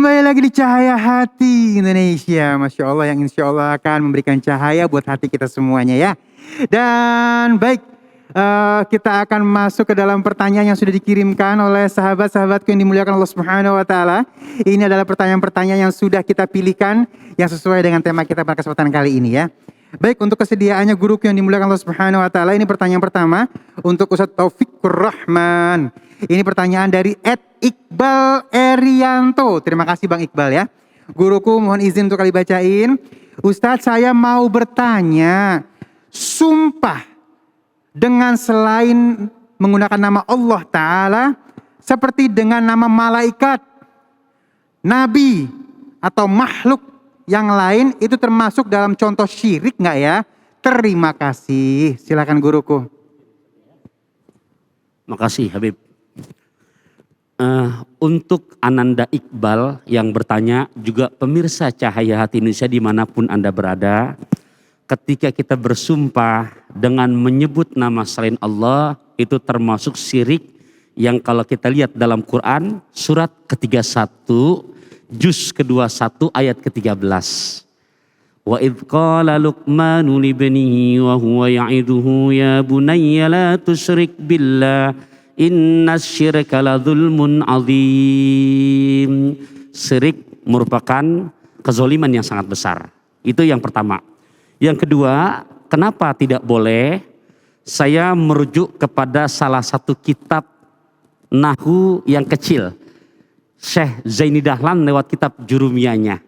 Kembali lagi di Cahaya Hati Indonesia. Masya Allah, yang insya Allah akan memberikan cahaya buat hati kita semuanya ya. Dan baik, kita akan masuk ke dalam pertanyaan yang sudah dikirimkan oleh sahabat-sahabatku yang dimuliakan Allah Subhanahu wa Ta'ala. Ini adalah pertanyaan-pertanyaan yang sudah kita pilihkan yang sesuai dengan tema kita pada kesempatan kali ini ya. Baik, untuk kesediaannya guruku yang dimuliakan Allah Subhanahu wa Ta'ala, ini pertanyaan pertama untuk Ustadz Taufikur Rahman. Ini pertanyaan dari Iqbal Erianto. Terima kasih Bang Iqbal ya. Guruku mohon izin untuk kali bacain. Ustadz, saya mau bertanya, sumpah dengan selain menggunakan nama Allah Ta'ala seperti dengan nama malaikat, nabi atau makhluk yang lain itu termasuk dalam contoh syirik nggak ya? Terima kasih. Silakan guruku. Makasih Habib. Untuk Ananda Iqbal yang bertanya, juga pemirsa Cahaya Hati Indonesia dimanapun Anda berada, ketika kita bersumpah dengan menyebut nama selain Allah, itu termasuk syirik yang kalau kita lihat dalam Quran surat ke-31 juz ke-21 ayat ke-13. Wa idh qala Luqmanu libnihi wa huwa ya'iduhu ya bunayya la tusyrik billah inna syirka la zulmun azim. Syirik merupakan kezoliman yang sangat besar. Itu yang pertama. Yang kedua, kenapa tidak boleh? Saya merujuk kepada salah satu kitab Nahwu yang kecil, Syekh Zaini Dahlan lewat kitab Jurumiyahnya.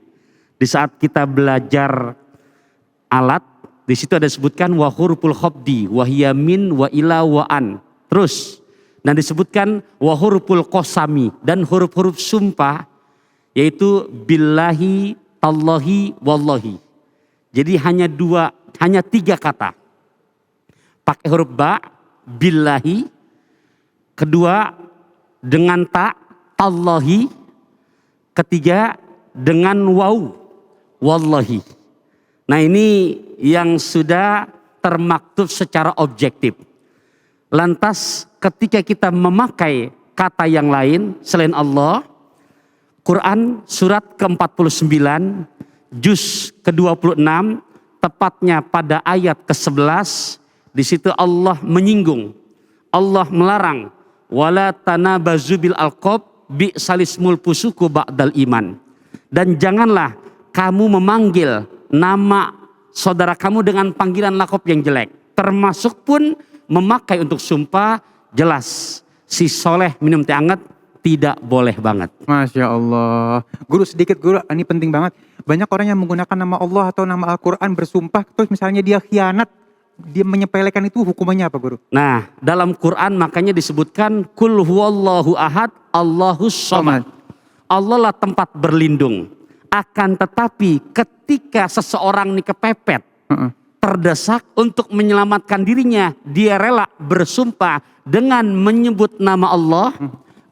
Di saat kita belajar alat, di situ ada disebutkan wa huruful khafdi wa hiya min wa ila wa an. Terus dan disebutkan wa huruful qasami, dan huruf-huruf sumpah yaitu billahi, tallahi, wallahi. Jadi hanya tiga kata. Pakai huruf ba, billahi. Kedua dengan ta, tallahi. Ketiga dengan waw, wallahi. Nah ini yang sudah termaktub secara objektif. Lantas ketika kita memakai kata yang lain selain Allah, Quran surat ke-49 juz ke-26 tepatnya pada ayat ke-11, di situ Allah menyinggung, Allah melarang wala tanabazu bil alqab bi'salismul fusuku ba'dal iman. Dan janganlah kamu memanggil nama saudara kamu dengan panggilan lakop yang jelek. Termasuk pun memakai untuk sumpah, jelas si soleh minum teh anget tidak boleh banget. Masya Allah. Guru sedikit guru, ini penting banget. Banyak orang yang menggunakan nama Allah atau nama Al-Quran bersumpah, terus misalnya dia khianat, dia menyepelekan, itu hukumannya apa guru? Nah dalam Quran makanya disebutkan kul huwallahu ahad Allahus somad. Allah lah tempat berlindung. Akan tetapi ketika seseorang ini kepepet, terdesak untuk menyelamatkan dirinya, dia rela bersumpah dengan menyebut nama Allah,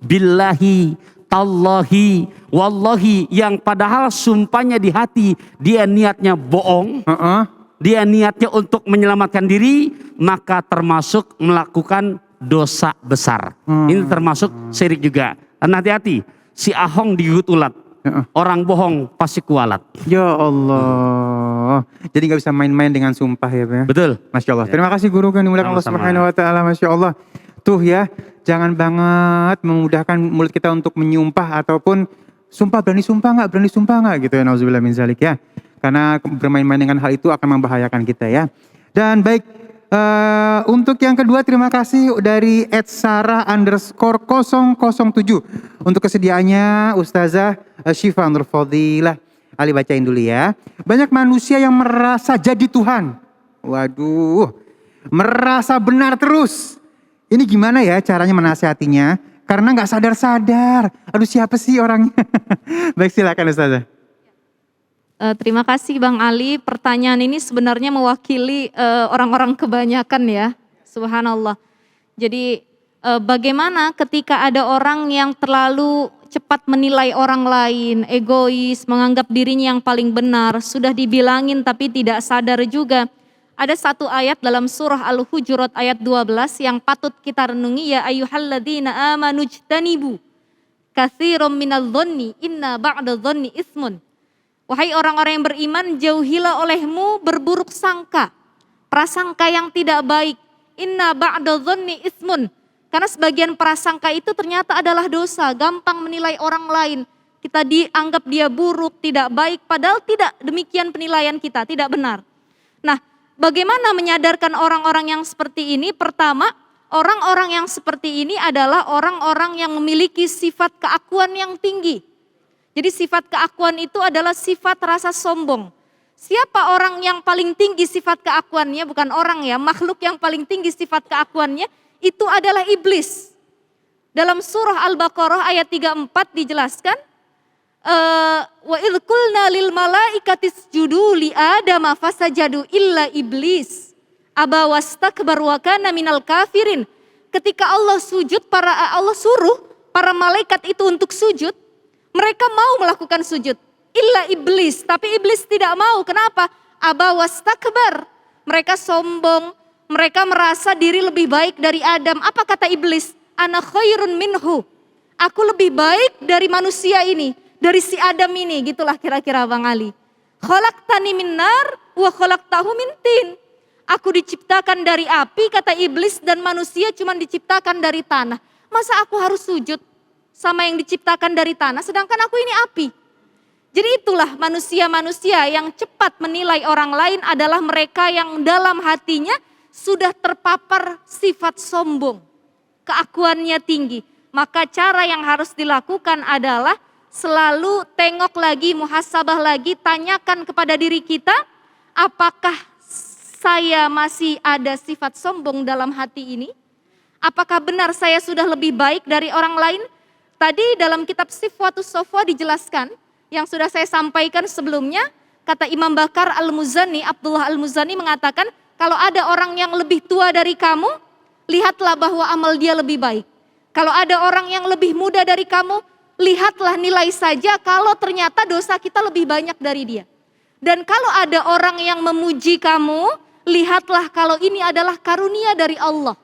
billahi, tallahi, wallahi, yang padahal sumpahnya di hati dia niatnya bohong, dia niatnya untuk menyelamatkan diri, maka termasuk melakukan dosa besar. Ini termasuk syirik juga. Dan hati-hati, si ahong digigit ulat, orang bohong pasti kualat. Ya Allah. Jadi gak bisa main-main dengan sumpah ya Pak ya? Betul. Masya Allah. Terima kasih guru yang dimuliakan Allah Subhanahu wa Ta'ala. Masya Allah. Tuh ya, jangan banget memudahkan mulut kita untuk menyumpah ataupun sumpah, berani sumpah nggak gitu ya, nauzubillah min zalik ya. Karena bermain-main dengan hal itu akan membahayakan kita ya. Dan baik, untuk yang kedua terima kasih dari @sarah_007 untuk kesediaannya Ustazah Syifa Nur Fadilah. Ali bacain dulu ya. Banyak manusia yang merasa jadi Tuhan. Waduh, merasa benar terus. Ini gimana ya caranya menasihatinya? Karena nggak sadar-sadar. Aduh, siapa sih orangnya? Baik, silakan Ustazah. Terima kasih Bang Ali. Pertanyaan ini sebenarnya mewakili orang-orang kebanyakan ya. Subhanallah. Jadi bagaimana ketika ada orang yang terlalu cepat menilai orang lain, egois, menganggap dirinya yang paling benar, sudah dibilangin tapi tidak sadar juga. Ada satu ayat dalam surah Al-Hujurat ayat 12 yang patut kita renungi, ya ayyuhalladzina amanu jtanibu katsiran minadh-dhonni inna ba'dadh-dhonni itsmun. Wahai orang-orang yang beriman, jauhilah olehmu berburuk sangka, prasangka yang tidak baik. Inna ba'dadh-dhonni itsmun. Karena sebagian prasangka itu ternyata adalah dosa, gampang menilai orang lain. Kita dianggap dia buruk, tidak baik, padahal tidak demikian penilaian kita, tidak benar. Nah, bagaimana menyadarkan orang-orang yang seperti ini? Pertama, orang-orang yang seperti ini adalah orang-orang yang memiliki sifat keakuan yang tinggi. Jadi sifat keakuan itu adalah sifat rasa sombong. Siapa orang yang paling tinggi sifat keakuannya? Bukan orang ya, makhluk yang paling tinggi sifat keakuannya itu adalah iblis. Dalam surah Al-Baqarah ayat 34 dijelaskan, wa idh qulna lil malaikati isjudu li adama fasajadu illa iblis aba wastakbar wa kana minal kafirin. Ketika Allah suruh para malaikat itu untuk sujud, mereka mau melakukan sujud illa iblis, tapi iblis tidak mau. Kenapa? Aba wastakbar. Mereka sombong, mereka merasa diri lebih baik dari Adam. Apa kata iblis? Ana khairun minhu. Aku lebih baik dari manusia ini, dari si Adam ini, gitulah kira-kira Bang Ali. Khalaqtani min nar wa khalaqtahu min tin. Aku diciptakan dari api, kata iblis, dan manusia cuma diciptakan dari tanah. Masa aku harus sujud sama yang diciptakan dari tanah, sedangkan aku ini api? Jadi itulah manusia-manusia yang cepat menilai orang lain adalah mereka yang dalam hatinya sudah terpapar sifat sombong, keakuannya tinggi. Maka cara yang harus dilakukan adalah selalu tengok lagi, muhasabah lagi, tanyakan kepada diri kita, apakah saya masih ada sifat sombong dalam hati ini? Apakah benar saya sudah lebih baik dari orang lain? Tadi dalam kitab Sifwatus Shafwa dijelaskan, yang sudah saya sampaikan sebelumnya, kata Imam Bakar Al-Muzani, Abdullah Al-Muzani mengatakan, kalau ada orang yang lebih tua dari kamu, lihatlah bahwa amal dia lebih baik. Kalau ada orang yang lebih muda dari kamu, lihatlah, nilai saja kalau ternyata dosa kita lebih banyak dari dia. Dan kalau ada orang yang memuji kamu, lihatlah kalau ini adalah karunia dari Allah.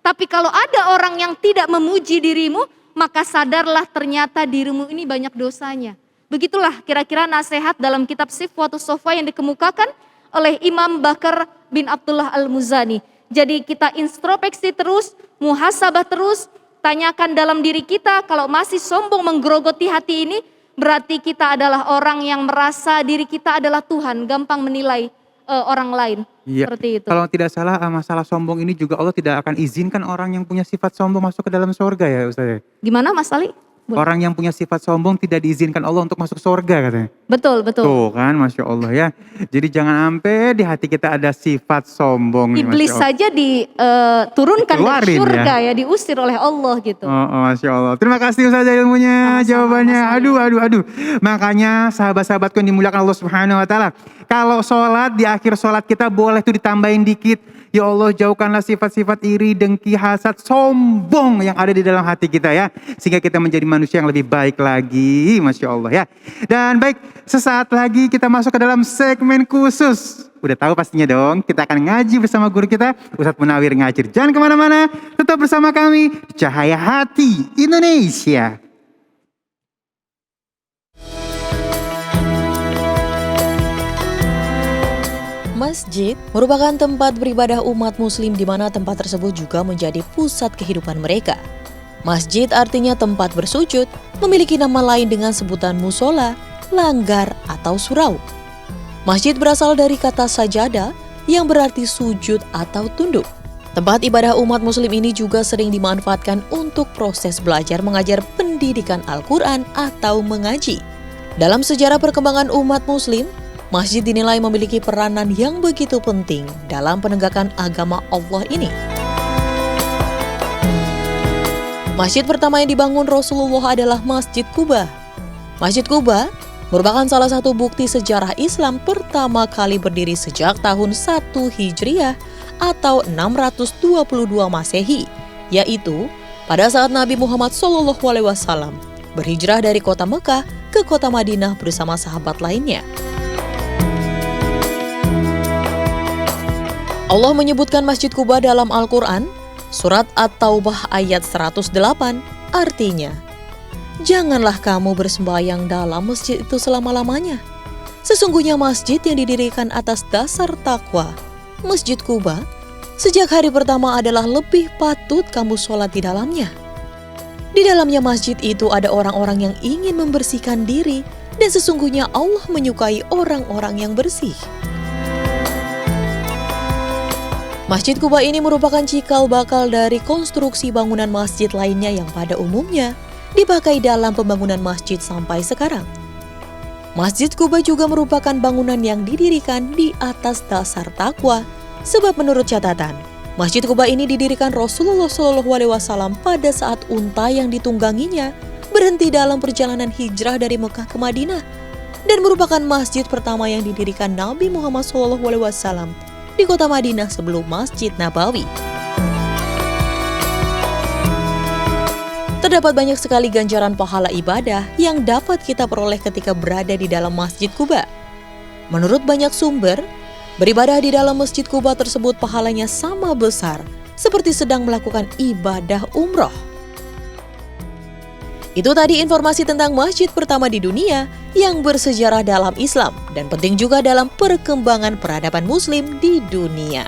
Tapi kalau ada orang yang tidak memuji dirimu, maka sadarlah ternyata dirimu ini banyak dosanya. Begitulah kira-kira nasihat dalam kitab Sifwatus Shafwa yang dikemukakan oleh Imam Bakar bin Abdullah Al-Muzani. Jadi kita introspeksi terus, muhasabah terus, tanyakan dalam diri kita, kalau masih sombong menggerogoti hati ini, berarti kita adalah orang yang merasa diri kita adalah Tuhan, gampang menilai orang lain. Iya. Seperti itu. Kalau tidak salah, masalah sombong ini juga Allah tidak akan izinkan orang yang punya sifat sombong masuk ke dalam surga ya Ustaz. Gimana Mas Ali? Boleh. Orang yang punya sifat sombong tidak diizinkan Allah untuk masuk surga katanya. Betul, betul. Tuh kan, Masya Allah ya. Jadi jangan sampai di hati kita ada sifat sombong. Iblis saja diturunkan dari surga ya, diusir oleh Allah gitu. Masya Allah. Terima kasih Ustaz ilmunya, jawabannya. Aduh. Makanya sahabat-sahabatku yang dimuliakan Allah Subhanahu Wa Taala, kalau sholat di akhir sholat kita boleh tuh ditambahin dikit. Ya Allah, jauhkanlah sifat-sifat iri, dengki, hasad, sombong yang ada di dalam hati kita ya. Sehingga kita menjadi manusia yang lebih baik lagi. Masya Allah ya. Dan baik, sesaat lagi kita masuk ke dalam segmen khusus. Udah tahu pastinya dong, kita akan ngaji bersama guru kita, Ustadz Munawir Ngajir. Jangan kemana-mana, tetap bersama kami, Cahaya Hati Indonesia. Masjid merupakan tempat beribadah umat muslim di mana tempat tersebut juga menjadi pusat kehidupan mereka. Masjid artinya tempat bersujud, memiliki nama lain dengan sebutan musola, langgar, atau surau. Masjid berasal dari kata sajada yang berarti sujud atau tunduk. Tempat ibadah umat muslim ini juga sering dimanfaatkan untuk proses belajar mengajar pendidikan Al-Quran atau mengaji. Dalam sejarah perkembangan umat muslim, masjid dinilai memiliki peranan yang begitu penting dalam penegakan agama Allah ini. Masjid pertama yang dibangun Rasulullah adalah Masjid Quba. Masjid Quba merupakan salah satu bukti sejarah Islam pertama kali berdiri sejak tahun 1 Hijriah atau 622 Masehi, yaitu pada saat Nabi Muhammad SAW berhijrah dari kota Mekah ke kota Madinah bersama sahabat lainnya. Allah menyebutkan Masjid Quba dalam Al-Quran, surat At-Taubah ayat 108, artinya, janganlah kamu bersembahyang dalam masjid itu selama-lamanya. Sesungguhnya masjid yang didirikan atas dasar takwa, Masjid Quba, sejak hari pertama adalah lebih patut kamu sholat di dalamnya. Di dalamnya masjid itu ada orang-orang yang ingin membersihkan diri, dan sesungguhnya Allah menyukai orang-orang yang bersih. Masjid Quba ini merupakan cikal bakal dari konstruksi bangunan masjid lainnya yang pada umumnya dipakai dalam pembangunan masjid sampai sekarang. Masjid Quba juga merupakan bangunan yang didirikan di atas dasar takwa, sebab menurut catatan, Masjid Quba ini didirikan Rasulullah SAW pada saat unta yang ditungganginya berhenti dalam perjalanan hijrah dari Mekah ke Madinah, dan merupakan masjid pertama yang didirikan Nabi Muhammad SAW di kota Madinah sebelum Masjid Nabawi. Terdapat banyak sekali ganjaran pahala ibadah yang dapat kita peroleh ketika berada di dalam Masjid Quba. Menurut banyak sumber, beribadah di dalam Masjid Quba tersebut pahalanya sama besar seperti sedang melakukan ibadah umroh. Itu tadi informasi tentang masjid pertama di dunia yang bersejarah dalam Islam dan penting juga dalam perkembangan peradaban Muslim di dunia.